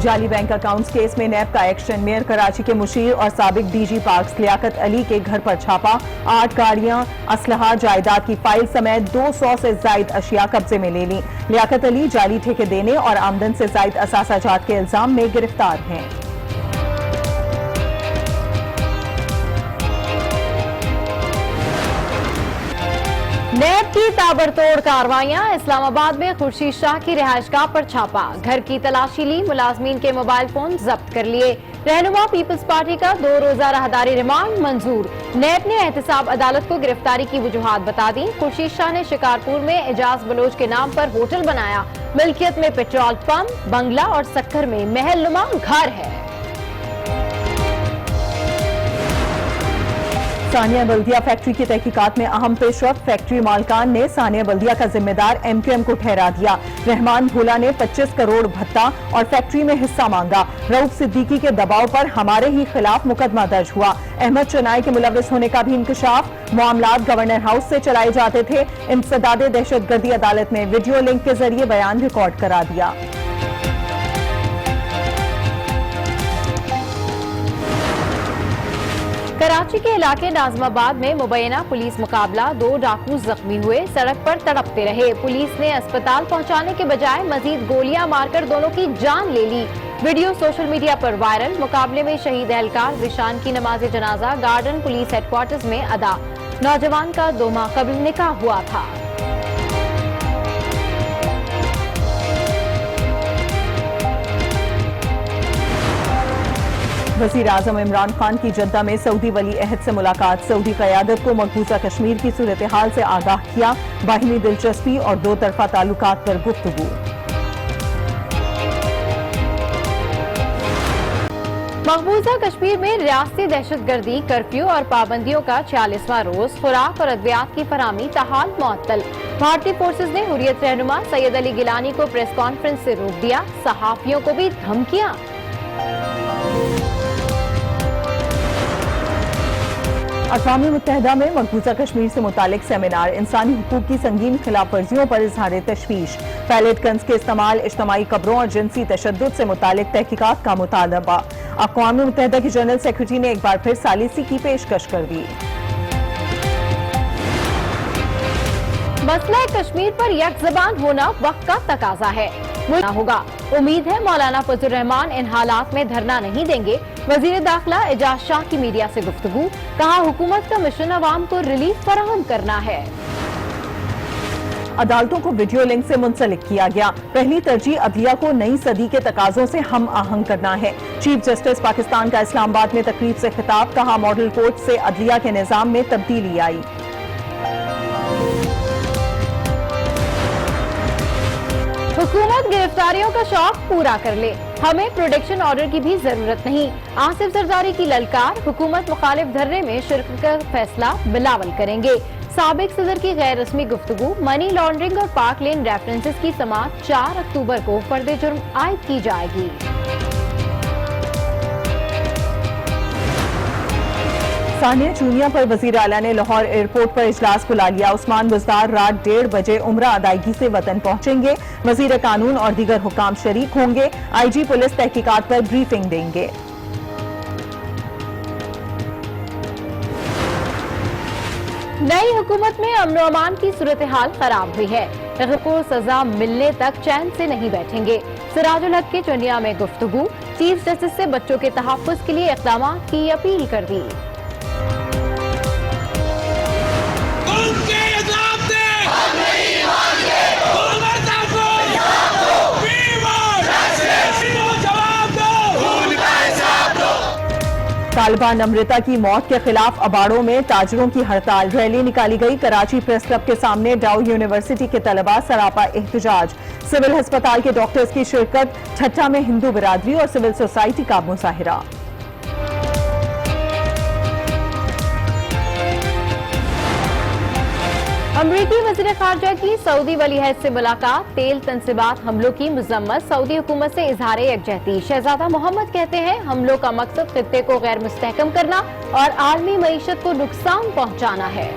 जाली bank accounts case में नैब का एक्शन। मेयर कराची के मुशीर और साबिक डीजी पार्क्स लियाकत अली के घर पर छापा। 8 गाड़ियां, असलहा, जायदाद की फाइल समेत 200 से जायद अशिया कब्जे में ले ली। लियाकत अली जाली ठेके देने और आमदन से जायद असासाजात के इल्जाम में गिरफ्तार हैं। नैब की ताबड़तोड़ कार्रवाइयां। इस्लामाबाद में खुर्शीद शाह की रिहायशगाह पर छापा, घर की तलाशी ली, मुलाजमीन के मोबाइल फोन जब्त कर लिए। रहनुमा पीपल्स पार्टी का 2 रोजा राहदारी रिमांड मंजूर। नैब ने एहतसाब अदालत को गिरफ्तारी की वजूहात बता दी। खुर्शीद शाह ने शिकारपुर में एजाज बलोच के नाम पर होटल बनाया। मिल्कियत में पेट्रोल पंप, बंगला और सक्खर में महल नुमा घर है। सानिया बल्दिया फैक्ट्री की तहकीकात में अहम पेशरफ। फैक्ट्री मालकान ने सानिया बल्दिया का जिम्मेदार MQM को ठहरा दिया। रहमान भोला ने 25 करोड़ भत्ता और फैक्ट्री में हिस्सा मांगा। रऊफ सिद्दीकी के दबाव पर हमारे ही खिलाफ मुकदमा दर्ज हुआ। अहमद चनाई के मुलविस होने का भी इंकशाफ। मामलात गवर्नर हाउस से चलाए जाते थे। इंसदाद दहशतगर्दी अदालत में वीडियो लिंक के जरिए बयान रिकॉर्ड करा दिया। कराची के इलाके नाजमाबाद में मुबैना पुलिस मुकाबला, 2 डाकू जख्मी हुए, सड़क पर तड़पते रहे। पुलिस ने अस्पताल पहुंचाने के बजाय मजीद गोलियां मारकर दोनों की जान ले ली। वीडियो सोशल मीडिया पर वायरल। मुकाबले में शहीद एहलकार जिशान की नमाज जनाजा गार्डन पुलिस हेडक्वार्टर्स में अदा। नौजवान का 2 माह कबल निकाह हुआ था। वज़ीर आज़म इमरान खान की जद्दा में सऊदी वली अहद से मुलाकात। सऊदी क़यादत को मकबूजा कश्मीर की सूरत हाल से आगाह किया। बाहिनी दिलचस्पी और 2 तरफा ताल्लुकात पर गुफ्तगू। मकबूजा कश्मीर में रियासती दहशतगर्दी, कर्फ्यू और पाबंदियों का 46वां रोज। खुराक और अद्वियात की फराहमी ताहाल मुअत्तल। भारतीय फोर्सेज ने हुर्रियत रहनुमा सैयद अली गिलानी को प्रेस कॉन्फ्रेंस से रोक दिया। सहाफियों को भी धमकियां। अक़वाम मुत्तहिदा में मकबूजा कश्मीर से मुतालिक सेमिनार। इंसानी हुकूक की संगीन खिलाफ वर्जियों पर इजहार तशवीश। पैलेट गन्स के इस्तेमाल, इज्तमाई कब्रों और जिनसी तशद्दुद से मुतालिक तहकीकात का मुतालबा। अक़वाम मुत्तहिदा की जनरल सेक्रेटरी ने एक बार फिर सालिसी की पेशकश कर दी। मसला कश्मीर पर यकज़बान होना वक्त का तकाजा है, वो ना होगा। उम्मीद है मौलाना फजल रहमान इन हालात में धरना नहीं देंगे। वजीर दाखिला एजाज शाह की मीडिया से गुफ्तगू। कहा, हुकूमत का मिशन अवाम को रिलीफ फराहम करना है। अदालतों को वीडियो लिंक से मुंसलिक किया गया। पहली तरजीह अदलिया को नई सदी के तकाजों से हम आहंग करना है। चीफ जस्टिस पाकिस्तान का इस्लामाबाद में तकरीब से खिताब। कहा, मॉडल कोर्ट से अदलिया के निजाम में तब्दीली आई। हुकूमत गिरफ्तारियों का शौक पूरा कर ले, हमें प्रोटेक्शन ऑर्डर की भी जरूरत नहीं। आसिफ जरदारी की ललकार। हुकूमत मुखालिफ धरने में शिरकत का फैसला बिलावल करेंगे। साबिक सदर की गैर रस्मी गुफ्तगू। मनी लॉन्ड्रिंग और पाक लेन रेफरेंसेस की समाअत 4 अक्टूबर को फर्द जुर्म आयद की जाएगी। सानिया चूनिया पर वजीर आला ने लाहौर एयरपोर्ट पर इजलास बुला लिया। उस्मान बुज़दार रात 1:30 बजे उम्रा अदायगी से वतन पहुंचेंगे। वजीर कानून और दीगर हुकाम शरीक होंगे। IG पुलिस तहकीकात पर ब्रीफिंग देंगे। नई हुकूमत में अमन और अमान की सूरत हाल खराब हुई है। को सजा मिलने तक चैन से नहीं बैठेंगे। सिराजुल हक की चुनिया में गुफ्तगू। चीफ जस्टिस से बच्चों के तहफ्फुज के लिए इक़दाम की अपील कर दी। तालिबान अमृता की मौत के खिलाफ अबाड़ों में ताजरों की हड़ताल। रैली निकाली गई। कराची प्रेस क्लब के सामने डाउ यूनिवर्सिटी के तलबा सरापा एहतजाज। सिविल अस्पताल के डॉक्टर्स की शिरकत। ठट्टा में हिंदू बिरादरी और सिविल सोसाइटी का मुजाहिरा। अमरीकी वज़ीर ख़ारजा की सऊदी वली अहद से मुलाकात। तेल तनसीबात हमलों की मजम्मत। सऊदी हुकूमत से इजहार यकजहती। शहजादा मोहम्मद कहते हैं, हमलों का मकसद खित्ते को गैर मुस्तहकम करना और आलमी मईशत को नुकसान पहुंचाना है।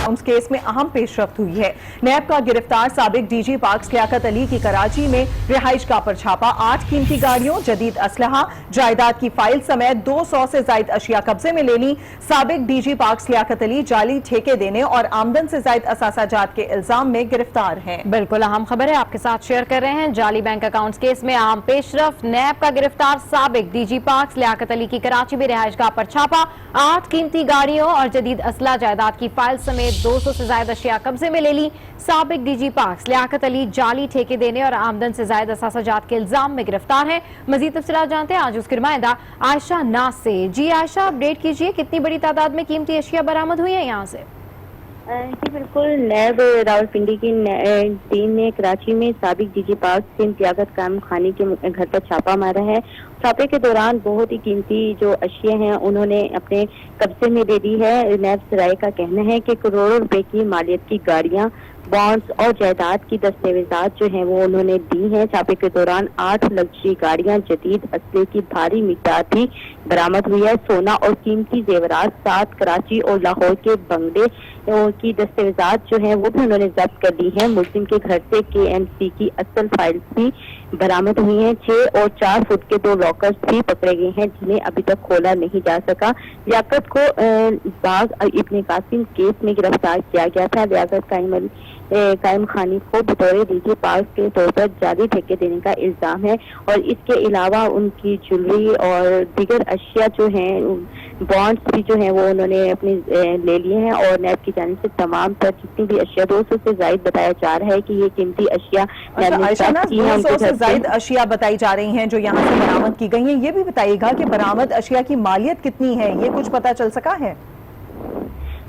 उस केस में अहम पेशरफ्त हुई है। नैब का गिरफ्तार साबिक डीजी पार्क्स लियाकत अली की कराची में रिहाइशगाह पर छापा। 8 कीमती गाड़ियों, जदीद असलहा, जायदाद की फाइल समेत 200 से जायद अशिया कब्जे में ले ली। साबिक डीजी पार्क्स लियाकत अली जाली ठेके देने और आमदन से जायद असासाजात के इल्जाम में गिरफ्तार हैं। बिल्कुल अहम खबर है, आपके साथ शेयर कर रहे हैं। जाली बैंक अकाउंट्स केस में अहम पेशरफ्त, नैब का गिरफ्तार साबिक डीजी पार्क्स लियाकत अली की कराची में रिहाइशगाह पर छापा। 8 कीमती गाड़ियों और जदीद असला, जायदाद की फाइल समेत 200 से ज्यादा अशिया कब्जे में ले ली। साबिक डीजी पार्क्स लियाकत अली जाली ठेके देने और आमदन से ज्यादा असासाजात के इल्जाम में गिरफ्तार है। मजीद तफसीलात जानते हैं आज उसकी नुमाइंदा आयशा नाज से। जी आयशा, अपडेट कीजिए, कितनी बड़ी तादाद में कीमती अशिया बरामद हुई है यहाँ से? जी बिल्कुल, नैब रावलपिंडी की टीम ने कराची में साबिक डीजी पार्क सिंध लियाकत कायम खानी के घर पर छापा मारा है। छापे के दौरान बहुत ही कीमती जो अशिया हैं उन्होंने अपने कब्जे में ले ली है। नैब सराय का कहना है कि करोड़ों रुपए की मालियत की गाड़ियां, बॉन्ड्स और जायदाद की दस्तावेजात जो हैं वो उन्होंने दी हैं। छापे के दौरान 8 लग्जरी गाड़ियां, जदीद असले की भारी मिकदार भी बरामद हुई है। सोना और कीमती जेवरात, 7 कराची और लाहौर के बंगले की दस्तावेजात जो हैं वो भी उन्होंने जब्त कर ली हैं। मुस्लिम के घर से KMC की असल फाइल्स भी बरामद हुई हैं। 6 और 4 फुट के 2 लॉकर्स भी पकड़े गए हैं जिन्हें अभी तक खोला नहीं जा सका। लियाकत को बाग इब्ने कासिम केस में गिरफ्तार किया गया था। लियाकत कायम खानी को बतौर डीजी पार्क के तौर पर जाली ठेके देने का इल्जाम है और इसके अलावा उनकी ज्वेलरी और दीगर अशिया जो हैं, बॉन्ड्स भी जो हैं वो उन्होंने अपने ले लिए हैं। और नैब की जानिब से तमाम पर जितनी भी अशिया 200 से जायद बताया जा रहा है कि ये कीमती अशिया जायद अशिया बताई जा रही हैं जो यहाँ से बरामद की गई हैं। ये भी बताइएगा कि बरामद अशिया की मालियत कितनी है, ये कुछ पता चल सका है?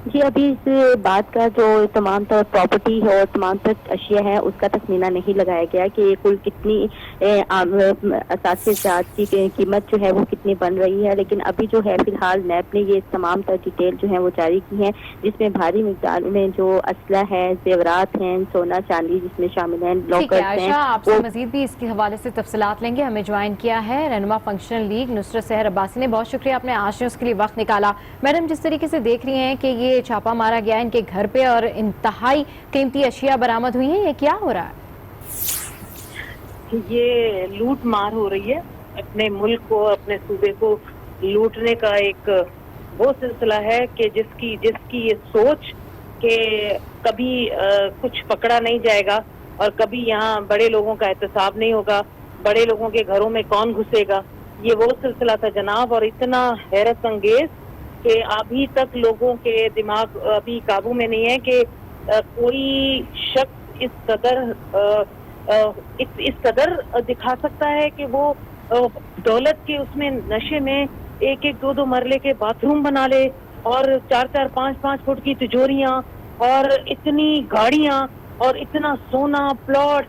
जी अभी इस बात का जो तमाम तर प्रॉपर्टी है और तमाम तर अशिया है उसका तखमीना नहीं लगाया गया कि ये कुल कितनी असासाजात की कीमत जो है वो कितनी बन रही है। लेकिन अभी जो है फिलहाल नैब ने ये तमाम तर डिटेल जो है वो जारी की है जिसमें भारी मिकदार में जो असला है, जेवरात हैं, सोना चांदी जिसमें शामिल हैं, लॉकर्स हैं। आपसे मजीद भी इसके हवाले से तफसीलात लेंगे। हमें ज्वाइन किया है रहनुमा फंक्शनल लीग नुसरत सहर अब्बासी ने। बहुत शुक्रिया, आपने आज न्यूज़ के लिए वक्त निकाला। मैडम, जिस तरीके से देख रही हैं कि ये छापा मारा गया है इनके घर पे और इंतहाई कीमती अशिया बरामद हुई हैं, ये क्या हो रहा है? ये लूट मार हो रही है। अपने मुल्क को, अपने सूबे को लूटने का एक वो सिलसिला है कि जिसकी ये सोच कि कभी कुछ पकड़ा नहीं जाएगा और कभी यहाँ बड़े लोगों का एहतसाब नहीं होगा, बड़े लोगों के घरों में कौन घुसेगा, ये वो सिलसिला था जनाब। और इतना हैरत अंगेज कि अभी तक लोगों के दिमाग अभी काबू में नहीं है कि कोई शख्स इस कदर दिखा सकता है कि वो दौलत के उसमें नशे में 1-1, 2-2 मरले के बाथरूम बना ले और 4-4, 5-5 फुट की तिजोरियां और इतनी गाड़ियां और इतना सोना, प्लॉट।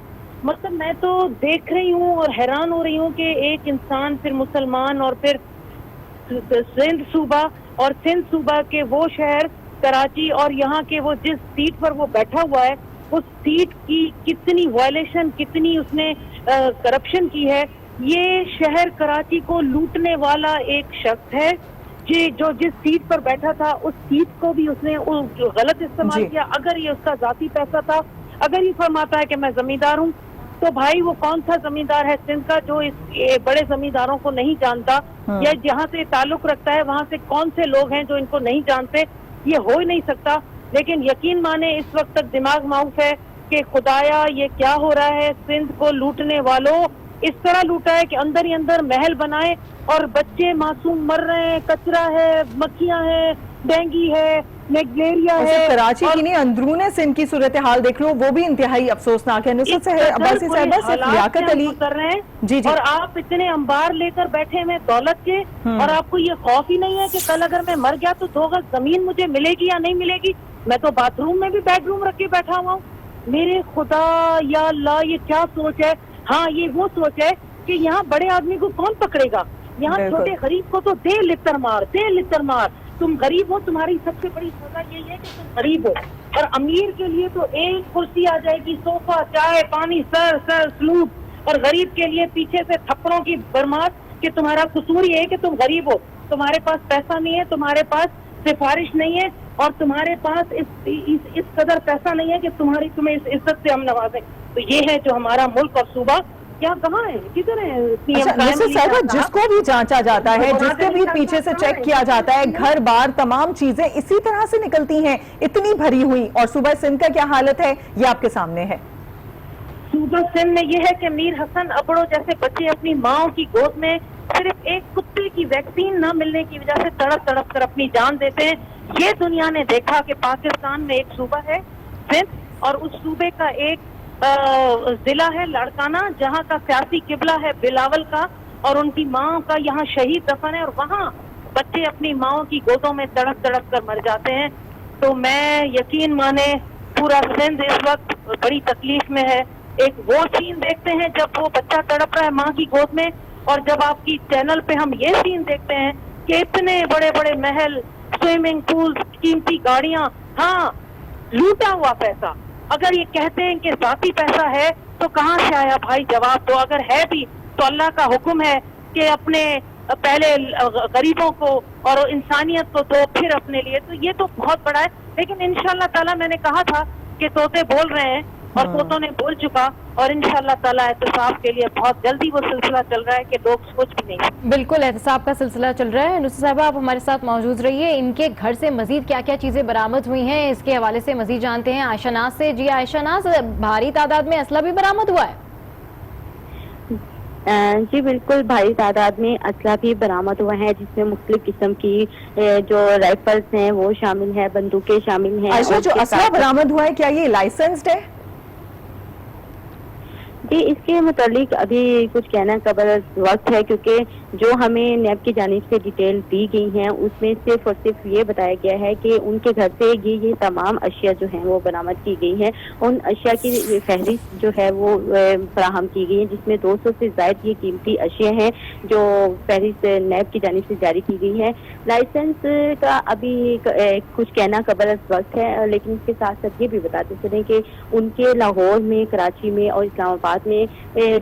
मतलब मैं तो देख रही हूँ और हैरान हो रही हूँ कि एक इंसान, फिर मुसलमान और फिर सिंध सूबा और सिंध सूबा के वो शहर कराची और यहाँ के वो जिस सीट पर वो बैठा हुआ है उस सीट की कितनी वायलेशन, कितनी उसने करप्शन की है। ये शहर कराची को लूटने वाला एक शख्स है जो जिस सीट पर बैठा था उस सीट को भी उसने गलत इस्तेमाल किया। अगर ये उसका जाती पैसा था, अगर ये फरमाता है कि मैं जमींदार हूँ, तो भाई वो कौन सा जमींदार है सिंध का जो इस बड़े जमींदारों को नहीं जानता, या जहाँ से ताल्लुक रखता है वहाँ से कौन से लोग हैं जो इनको नहीं जानते? ये हो ही नहीं सकता। लेकिन यकीन माने इस वक्त तक दिमाग माउफ है कि खुदाया ये क्या हो रहा है। सिंध को लूटने वालों इस तरह लूटा है कि अंदर ही अंदर महल बनाए और बच्चे मासूम मर रहे हैं, कचरा है, मक्खियां हैं, डेंगू है, मलेरिया है। कराची की नहीं, अंदरूने सिंध की सूरत हाल देख लो, वो भी इंतहाई अफसोसनाक है। नुसरत सहर अब्बासी साहिबा, सिर्फ लियाकत अली कर रहे हैं जी जी, और आप इतने अंबार लेकर बैठे हैं दौलत के, और आपको ये खौफ ही नहीं है कि कल अगर मैं मर गया तो 2 गज जमीन मुझे मिलेगी या नहीं मिलेगी। मैं तो बाथरूम में भी बेडरूम रख के बैठा हुआ हूँ। मेरे खुदा या अल्लाह, ये क्या सोच है? हाँ, ये वो सोच है कि यहाँ बड़े आदमी को कौन पकड़ेगा, यहाँ छोटे गरीब को तो दे लितर मार। तुम गरीब हो, तुम्हारी सबसे बड़ी सजा यही है कि तुम गरीब हो। और अमीर के लिए तो एक कुर्सी आ जाएगी, सोफा, चाय, पानी, सर सलूट, और गरीब के लिए पीछे से थप्पड़ों की बरमात कि तुम्हारा कसूर ये है कि तुम गरीब हो, तुम्हारे पास पैसा नहीं है, तुम्हारे पास सिफारिश नहीं है, اور تمہارے پاس اس قدر پیسہ نہیں ہے کہ تمہیں اس عزت سے ہم نوازیں. تو یہ ہے جو ہمارا ملک اور صوبہ. کیا کہاں ہے, کدھر ہے نصرت صاحبہ, جس کو بھی جانچا جاتا ہے, جس کے بھی پیچھے سے چیک کیا جاتا ہے, گھر بار تمام چیزیں اسی طرح سے نکلتی ہیں, اتنی بھری ہوئی. اور صوبہ سندھ کا کیا حالت ہے یہ آپ کے سامنے ہے. صوبہ سندھ میں یہ ہے کہ میر حسن ابڑو جیسے بچے اپنی ماں کی گود میں صرف ایک کتے کی ویکسین نہ ملنے کی وجہ سے تڑپ تڑپ کر اپنی جان دیتے ہیں. یہ دنیا نے دیکھا کہ پاکستان میں ایک صوبہ ہے سندھ, اور اس صوبے کا ایک ضلع ہے لاڑکانہ, جہاں کا سیاسی قبلہ ہے بلاول کا, اور ان کی ماں کا یہاں شہید دفن ہے, اور وہاں بچے اپنی ماں کی گودوں میں تڑپ تڑپ کر مر جاتے ہیں. تو میں یقین مانے پورا سندھ اس وقت بڑی تکلیف میں ہے. ایک وہ سین دیکھتے ہیں جب وہ بچہ تڑپ رہا ہے ماں کی گود میں, اور جب آپ کی چینل پہ ہم یہ سین دیکھتے ہیں کہ اتنے بڑے بڑے محل, سوئمنگ پول, قیمتی گاڑیاں, ہاں لوٹا ہوا پیسہ. اگر یہ کہتے ہیں کہ ذاتی پیسہ ہے تو کہاں سے آیا بھائی, جواب دو. اگر ہے بھی تو اللہ کا حکم ہے کہ اپنے پہلے غریبوں کو اور انسانیت کو دو, پھر اپنے لیے. تو یہ تو بہت بڑا ہے, لیکن انشاءاللہ تعالیٰ میں نے کہا تھا کہ طوطے بول رہے ہیں اور طوطوں نے بول چکا, اور انشاءاللہ تعالیٰ احتساب کے لیے بہت جلدی وہ سلسلہ چل رہا ہے کہ لوگ سوچ بھی نہیں. بالکل احتساب کا سلسلہ چل رہا ہے. نصرت صاحبہ آپ ہمارے ساتھ موجود رہیے. ان کے گھر سے مزید کیا کیا چیزیں برآمد ہوئی ہیں اس کے حوالے سے مزید جانتے ہیں عائشہ ناز سے. جی عائشہ ناز, بھاری تعداد میں اسلحہ بھی برآمد ہوا ہے؟ جی بالکل, بھاری تعداد میں اسلحہ بھی برآمد ہوا ہے, جس میں مختلف قسم کی جو رائفلز ہیں وہ شامل ہیں, بندوقیں شامل ہیں. عائشہ, جو اسلحہ برآمد ہوا ہے کیا یہ لائسنسڈ ہے؟ جی اس کے متعلق ابھی کچھ کہنا قبل وقت ہے, کیونکہ جو ہمیں نیب کی جانب سے ڈیٹیل دی گئی ہیں اس میں صرف اور صرف یہ بتایا گیا ہے کہ ان کے گھر سے یہ تمام اشیاء جو ہیں وہ برآمد کی گئی ہیں. ان اشیاء کی فہرست جو ہے وہ فراہم کی گئی ہے, جس میں 200 سے زائد یہ قیمتی اشیاء ہیں جو فہرست نیب کی جانب سے جاری کی گئی ہے. لائسنس کا ابھی کچھ کہنا قبل وقت ہے, لیکن اس کے ساتھ ساتھ یہ بھی بتاتے چلیں کہ ان کے لاہور میں, کراچی میں اور اسلام آباد میں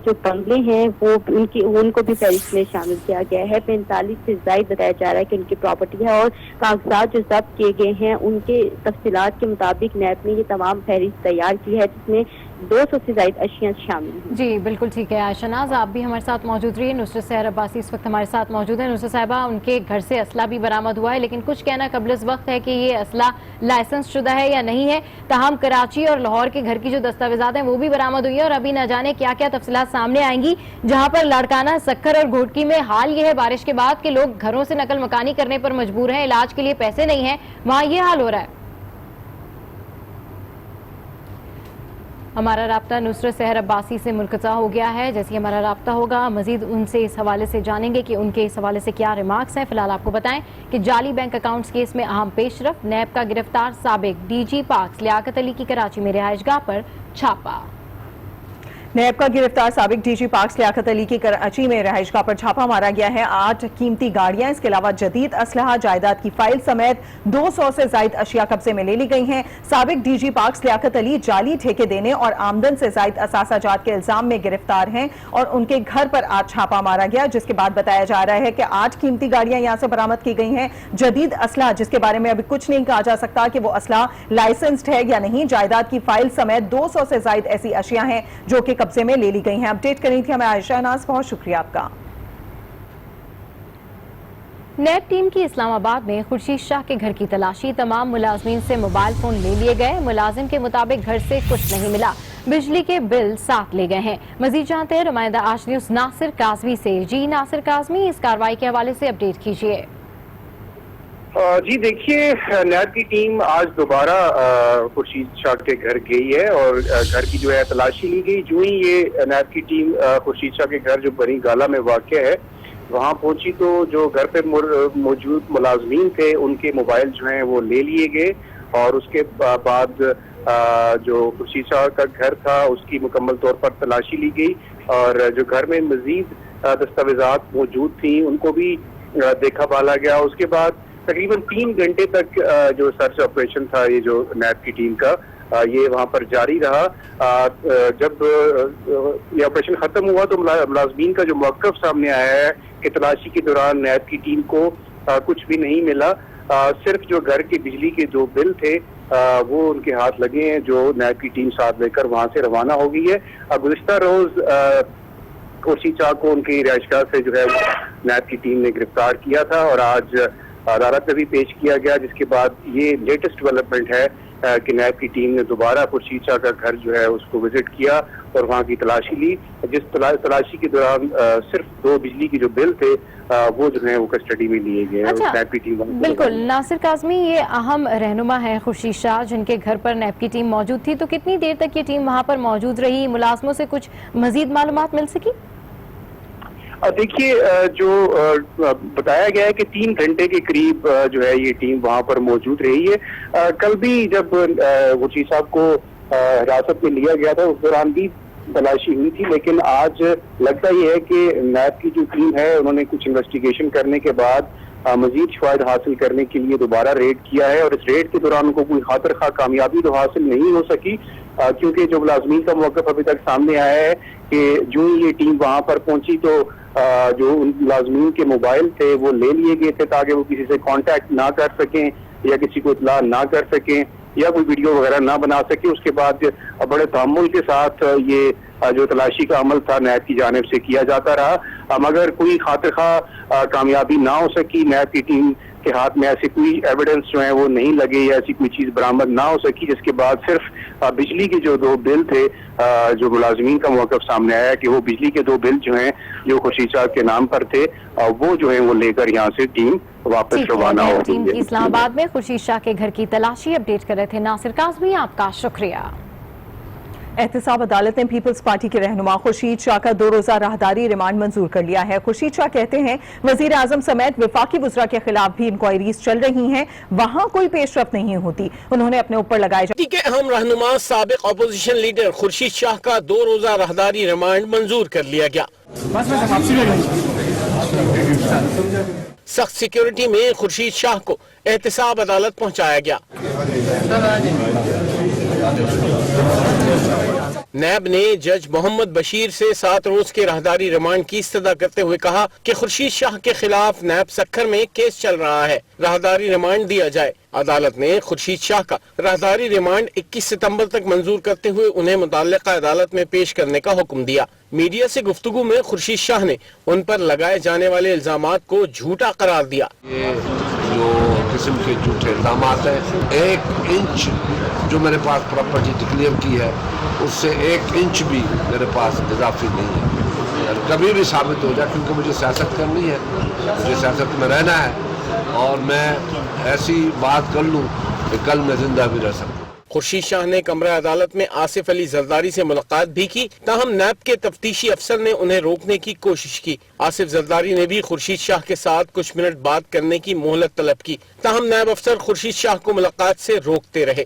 جو بنگلے ہیں وہ ان کو بھی فہرست میں شامل کیا گیا ہے. 45 سے زائد بتایا جا رہا ہے کہ ان کی پراپرٹی ہے, اور کاغذات جو ضبط کیے گئے ہیں ان کے تفصیلات کے مطابق نیب نے یہ تمام فہرست تیار کی ہے, جس میں 200 سے زائد اشیاء شامل ہیں. جی بالکل ٹھیک ہے عائشہ ناز, آپ بھی ہمارے ساتھ موجود رہیے. نصرت سحر عباسی اس وقت ہمارے ساتھ موجود ہیں. نصرت صاحبہ, ان کے گھر سے اسلحہ بھی برآمد ہوا ہے, لیکن کچھ کہنا قبل اس وقت ہے کہ یہ اسلحہ لائسنس شدہ ہے یا نہیں ہے. تاہم کراچی اور لاہور کے گھر کی جو دستاویزات ہیں وہ بھی برآمد ہوئی ہیں, اور ابھی نہ جانے کیا کیا تفصیلات سامنے آئیں گی. جہاں پر لاڑکانہ, سکھر اور گھوٹکی میں حال یہ ہے بارش کے بعد کہ لوگ گھروں سے نقل مکانی کرنے پر مجبور ہیں, علاج کے لیے پیسے نہیں ہیں, وہاں یہ حال ہو رہا ہے. ہمارا رابطہ نصرت سحر عباسی سے منقطع ہو گیا ہے. جیسے ہمارا رابطہ ہوگا مزید ان سے اس حوالے سے جانیں گے کہ ان کے اس حوالے سے کیا ریمارکس ہیں. فی الحال آپ کو بتائیں کہ جعلی بینک اکاؤنٹس کیس میں اہم پیش رفت, نیب کا گرفتار سابق ڈی جی پاکس لیاقت علی کی کراچی میں رہائش گاہ پر چھاپا. نیب کا گرفتار سابق ڈی جی پاکس لیاقت علی کی کراچی میں رہائش گاہ پر چھاپا مارا گیا ہے. 8 قیمتی گاڑیاں, اس کے علاوہ جدید اسلحہ, جائیداد کی فائل سمیت 200 سے زائد اشیاء قبضے میں لے لی گئی ہیں. سابق ڈی جی پاکس لیاقت علی جعلی ٹھیکے دینے اور آمدن سے زائد اثاثہ جات کے الزام میں گرفتار ہیں, اور ان کے گھر پر آج چھاپا مارا گیا, جس کے بعد بتایا جا رہا ہے کہ 8 قیمتی گاڑیاں یہاں سے برآمد کی گئی ہیں. جدید اسلحہ, جس کے بارے میں ابھی کچھ نہیں کہا جا سکتا کہ وہ اسلحہ لائسنسڈ ہے یا نہیں, جائیداد کی فائل سمیت 200 سے زائد ایسی اشیاء ہیں جو کہ قبضے میں لے لی گئی ہیں. اپڈیٹ کرنی تھی ہمیں عائشہ ناز, بہت شکریہ آپ کا. نیب ٹیم کی اسلام آباد میں خورشید شاہ کے گھر کی تلاشی, تمام ملازمین سے موبائل فون لے لیے گئے. ملازم کے مطابق گھر سے کچھ نہیں ملا, بجلی کے بل ساتھ لے گئے ہیں. مزید جانتے ہیں نمائندہ آج نیوز ناصر کاظمی سے. جی ناصر کاظمی, اس کارروائی کے حوالے سے اپڈیٹ کیجیے. جی دیکھیے, نیب کی ٹیم آج دوبارہ خورشید شاہ کے گھر گئی ہے اور گھر کی جو ہے تلاشی لی گئی. جو ہی یہ نیب کی ٹیم خورشید شاہ کے گھر جو بری گالا میں واقع ہے وہاں پہنچی تو جو گھر پہ موجود ملازمین تھے ان کے موبائل جو ہیں وہ لے لیے گئے, اور اس کے بعد جو خورشید شاہ کا گھر تھا اس کی مکمل طور پر تلاشی لی گئی, اور جو گھر میں مزید دستاویزات موجود تھیں ان کو بھی دیکھا بالا گیا. اس کے بعد تقریباً 3 گھنٹے تک جو سرچ آپریشن تھا یہ جو نیب کی ٹیم کا یہ وہاں پر جاری رہا. جب یہ آپریشن ختم ہوا تو ملازمین کا جو موقف سامنے آیا ہے کہ تلاشی کے دوران نیب کی ٹیم کو کچھ بھی نہیں ملا, صرف جو گھر کے بجلی کے جو بل تھے وہ ان کے ہاتھ لگے ہیں، جو نیب کی ٹیم ساتھ لے کر وہاں سے روانہ ہو گئی ہے۔ گزشتہ روز خورشید شاہ کو ان کی رہائش گاہ سے جو ہے نیب کی ٹیم نے گرفتار کیا تھا اور آج عدالت میں بھی پیش کیا گیا، جس کے بعد یہ لیٹسٹ ڈیولپمنٹ ہے کہ نیب کی ٹیم نے دوبارہ خورشید شاہ کا گھر جو ہے اس کو وزٹ کیا اور وہاں کی تلاشی لی، جس تلاشی کے دوران صرف 2 بجلی کے جو بل تھے وہ جو ہیں وہ کسٹڈی میں لیے گئے۔ اچھا، نیب کی ٹیم بالکل ناصر کاظمی، یہ اہم رہنما ہے خورشید شاہ جن کے گھر پر نیب کی ٹیم موجود تھی، تو کتنی دیر تک یہ ٹیم وہاں پر موجود رہی؟ ملازموں سے کچھ مزید معلومات مل سکی؟ دیکھیے، جو بتایا گیا ہے کہ 3 گھنٹے کے قریب جو ہے یہ ٹیم وہاں پر موجود رہی ہے۔ کل بھی جب خورشید صاحب کو حراست میں لیا گیا تھا اس دوران بھی تلاشی ہوئی تھی، لیکن آج لگتا یہ ہے کہ نیب کی جو ٹیم ہے انہوں نے کچھ انویسٹیگیشن کرنے کے بعد مزید شواہد حاصل کرنے کے لیے دوبارہ ریڈ کیا ہے، اور اس ریڈ کے دوران ان کو کوئی خاطر خواہ کامیابی تو حاصل نہیں ہو سکی، کیونکہ جو ملازمین کا موقف ابھی تک سامنے آیا ہے کہ جو یہ ٹیم وہاں پر پہنچی تو جو ان ملازمین کے موبائل تھے وہ لے لیے گئے تھے تاکہ وہ کسی سے کانٹیکٹ نہ کر سکیں یا کسی کو اطلاع نہ کر سکیں یا کوئی ویڈیو وغیرہ نہ بنا سکے۔ اس کے بعد بڑے تحمل کے ساتھ یہ جو تلاشی کا عمل تھا نیب کی جانب سے کیا جاتا رہا، مگر کوئی خاطر خواہ کامیابی نہ ہو سکی۔ نیب کی ٹیم کے ہاتھ میں ایسی کوئی ایویڈنس جو ہیں وہ نہیں لگے یا ایسی کوئی چیز برآمد نہ ہو سکی، جس کے بعد صرف بجلی کے جو 2 بل تھے، جو ملازمین کا موقف سامنے آیا کہ وہ بجلی کے 2 بل جو ہیں جو خورشید شاہ کے نام پر تھے وہ جو ہیں وہ لے کر یہاں سے ٹیم واپس روانہ ہو گئی ہے۔ اسلام آباد میں خورشید شاہ کے گھر کی تلاشی اپڈیٹ کر رہے تھے ناصر کاظمی، آپ کا شکریہ۔ احتساب عدالت نے پیپلز پارٹی کے رہنما خورشید شاہ کا 2 روزہ راہداری ریمانڈ منظور کر لیا ہے۔ خورشید شاہ کہتے ہیں وزیر اعظم سمیت وفاقی وزراء کے خلاف بھی انکوائریز چل رہی ہیں، وہاں کوئی پیش رفت نہیں ہوتی۔ انہوں نے اپنے اوپر لگائے پارٹی کے اہم رہنما سابق اپوزیشن لیڈر خورشید شاہ کا 2 روزہ راہداری ریمانڈ منظور کر لیا گیا۔ سخت سیکیورٹی میں خورشید شاہ کو احتساب عدالت پہنچایا گیا۔ نیب نے جج محمد بشیر سے 7 روز کے راہداری ریمانڈ کی استدعا کرتے ہوئے کہا کہ خورشید شاہ کے خلاف نیب سکھر میں کیس چل رہا ہے، راہداری ریمانڈ دیا جائے۔ عدالت نے خورشید شاہ کا راہداری ریمانڈ 21 ستمبر تک منظور کرتے ہوئے انہیں متعلقہ عدالت میں پیش کرنے کا حکم دیا۔ میڈیا سے گفتگو میں خورشید شاہ نے ان پر لگائے جانے والے الزامات کو جھوٹا قرار دیا۔ یہ جو قسم کے جھوٹے الزامات ہیں، 1 انچ جو میرے پاس پراپرٹی ڈکلیئر کی ہے اس سے 1 انچ بھی میرے پاس اضافی نہیں ہے، کبھی بھی ثابت ہو جائے، کیونکہ مجھے سیاست کرنی ہے، مجھے سیاست میں رہنا ہے اور میں ایسی بات کر لوں کہ کل میں زندہ بھی رہ سکوں۔ خورشید شاہ نے کمرہ عدالت میں آصف علی زرداری سے ملاقات بھی کی، تاہم نیب کے تفتیشی افسر نے انہیں روکنے کی کوشش کی۔ آصف زرداری نے بھی خورشید شاہ کے ساتھ کچھ منٹ بات کرنے کی مہلت طلب کی، تاہم نیب افسر خورشید شاہ کو ملاقات سے روکتے رہے۔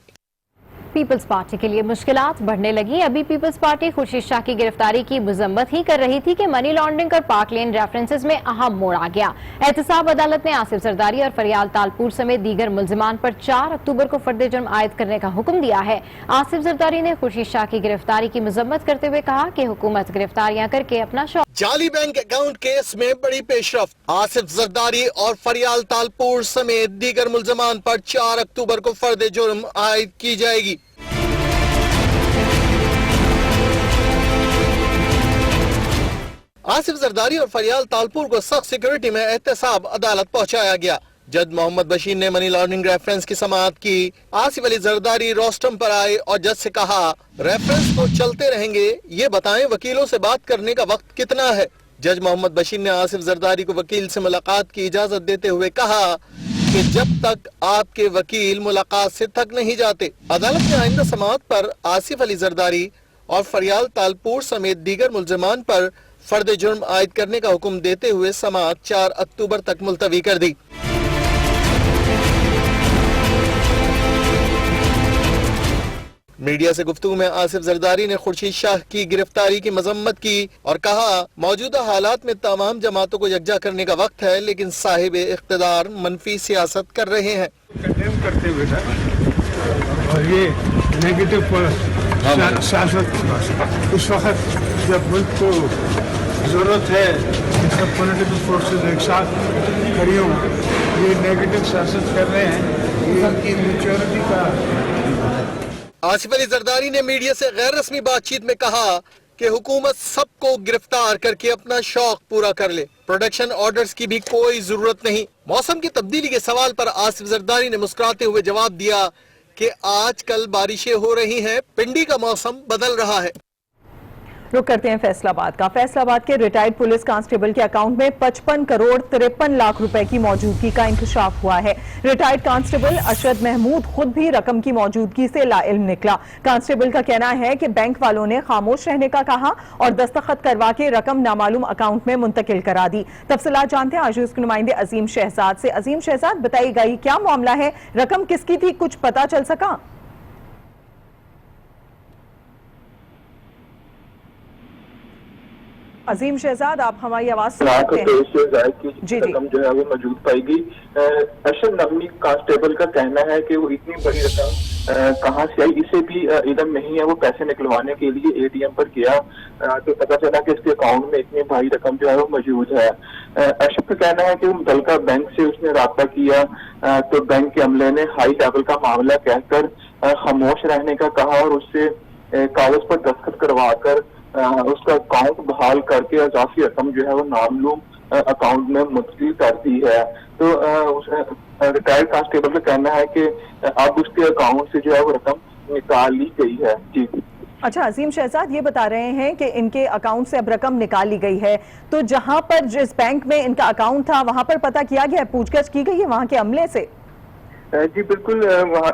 پیپلز پارٹی کے لیے مشکلات بڑھنے لگی۔ ابھی پیپلز پارٹی خورشید شاہ کی گرفتاری کی مذمت ہی کر رہی تھی کہ منی لانڈرنگ اور پارک لین ریفرنسز میں اہم موڑ آ گیا۔ احتساب عدالت نے آصف زرداری اور فریال تالپور سمیت دیگر ملزمان پر 4 اکتوبر کو فرد جرم عائد کرنے کا حکم دیا ہے۔ آصف زرداری نے خورشید شاہ کی گرفتاری کی مذمت کرتے ہوئے کہا کہ حکومت گرفتاریاں کر کے اپنا شوق جعلی بینک اکاؤنٹ کیس میں بڑی پیش رفت۔ آصف زرداری اور فریال تالپور سمیت دیگر ملزمان پر 4 اکتوبر کو فرد جرم عائد کی جائے گی۔ آصف زرداری اور فریال تالپور کو سخت سیکیورٹی میں احتساب عدالت پہنچایا گیا۔ جج محمد بشیر نے منی لانڈرنگ ریفرنس کی سماعت کی۔ آصف علی زرداری روسٹم پر آئے اور جج سے کہا ریفرنس تو چلتے رہیں گے، یہ بتائیں وکیلوں سے بات کرنے کا وقت کتنا ہے۔ جج محمد بشیر نے آصف زرداری کو وکیل سے ملاقات کی اجازت دیتے ہوئے کہا کہ جب تک آپ کے وکیل ملاقات سے تھک نہیں جاتے۔ عدالت نے آئندہ سماعت پر آصف علی زرداری اور فریال تالپور سمیت دیگر ملزمان پر فرد جرم عائد کرنے کا حکم دیتے ہوئے سماعت 4 اکتوبر تک ملتوی کر دی۔ میڈیا سے گفتگو میں آصف زرداری نے خورشید شاہ کی گرفتاری کی مذمت کی اور کہا موجودہ حالات میں تمام جماعتوں کو یکجا کرنے کا وقت ہے، لیکن صاحب اقتدار منفی سیاست کر رہے ہیں۔ کنڈیم کرتے ہوئے اور یہ نیگیٹو سیاست اس وقت جب ملک کو ضرورت ہے کہ سب پولیٹیکل فورسز ایک ساتھ کھڑی ہوں ये नेगेटिव सियासत कर रहे हैं, ये इनकी मेच्योरिटी का। आसिफ अली जरदारी ने मीडिया से गैर रस्मी बातचीत में कहा कि हुकूमत सबको गिरफ्तार करके अपना शौक पूरा कर ले, प्रोडक्शन ऑर्डर्स की भी कोई जरूरत नहीं। मौसम की तब्दीली के सवाल पर आसिफ जरदारी ने मुस्कुराते हुए जवाब दिया कि आजकल बारिशें हो रही हैं, पिंडी का मौसम बदल रहा है। रुक करते हैं फैसलाबाद का। फैसलाबाद के रिटायर्ड पुलिस कांस्टेबल के अकाउंट में 55 करोड़ 53 लाख रुपए की मौजूदगी का इंकशाफ हुआ है। रिटायर्ड कांस्टेबल अरशद महमूद खुद भी रकम की मौजूदगी से लाइल्म निकला। कांस्टेबल का कहना है कि बैंक वालों ने खामोश रहने का कहा और दस्तखत करवा के रकम नामालूम अकाउंट में मुंतकिल करा दी। तफसीलात जानते हैं आजूज के नुमाइंदे अजीम शहजाद से। अजीम शहजाद, बताइएगा ये क्या मामला है, रकम किसकी थी, कुछ पता चल सका? अजीम शहजाद, आप हमारी आवाज सुन सकते हैं? जी रकम जो है वो मौजूद पाएगी। अरशद नकवी कांस्टेबल का कहना है कि वो इतनी बड़ी रकम कहाँ से आई इसे भी इल्म नहीं है। वो पैसे निकलवाने के लिए एटीएम पर गया तो पता चला कि इसके अकाउंट में इतनी भारी रकम जो है वो मौजूद है। अरशद का कहना है कि मुतल्लिका बैंक से उसने राब्ता किया तो बैंक के अमले ने हाई लेवल का मामला कहकर खामोश रहने का कहा और उससे कागज पर दस्तखत करवा कर उसका अकाउंट बहाल करके इजाफी रकम जो है वो नामालूम अकाउंट में मुंतकिल कर दी है। तो रिटायर्ड कांस्टेबल का कहना है कि अब उसके अकाउंट से जो है वो रकम निकाल ली गई है। जी अच्छा, अजीम शहजाद ये बता रहे हैं कि इनके अकाउंट से अब रकम निकाल ली गई है, तो जहां पर जिस बैंक में इनका अकाउंट था वहां पर पता किया गया है, पूछताछ की गई है वहां के अमले से? जी बिल्कुल,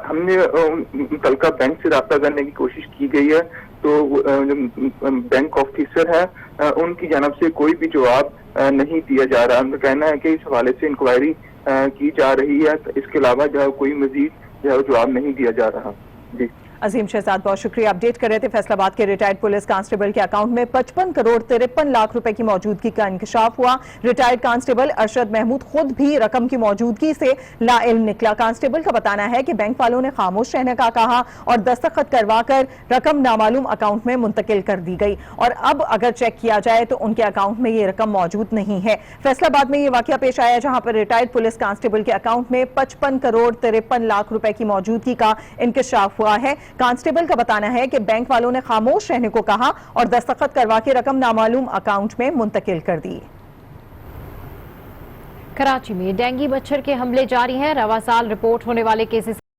हमने मुतल्लिका बैंक से राब्ता करने की कोशिश की गई है तो जो बैंक ऑफिसर है उनकी जानब से कोई भी जवाब नहीं दिया जा रहा। उनका कहना है कि इस हवाले से इंक्वायरी की जा रही है, इसके अलावा जो है कोई मजीद जो है जवाब नहीं दिया जा रहा। जी अजीम शहजाद, बहुत शुक्रिया। अपडेट कर रहे थे फैसलाबाद के रिटायर्ड पुलिस कांस्टेबल के अकाउंट में 55 करोड़ 53 लाख रुपए की मौजूदगी का इंकशाफ हुआ। रिटायर्ड कांस्टेबल अरशद महमूद खुद भी रकम की मौजूदगी से लाइल्म निकला। कांस्टेबल का बताना है कि बैंक वालों ने खामोश रहने का कहा और दस्तखत करवाकर रकम नामालूम अकाउंट में मुंतकिल कर दी गई और अब अगर चेक किया जाए तो उनके अकाउंट में ये रकम मौजूद नहीं है। फैसलाबाद में ये वाकया पेश आया जहां पर रिटायर्ड पुलिस कांस्टेबल के अकाउंट में 55 करोड़ 53 लाख रुपए की मौजूदगी का इंकशाफ हुआ है। कांस्टेबल का बताना है कि बैंक वालों ने खामोश रहने को कहा और दस्तखत करवा के रकम नामालूम अकाउंट में मुंतकिल कर दी। कराची में डेंगू मच्छर के हमले जारी हैं। रवा साल रिपोर्ट होने वाले केसेस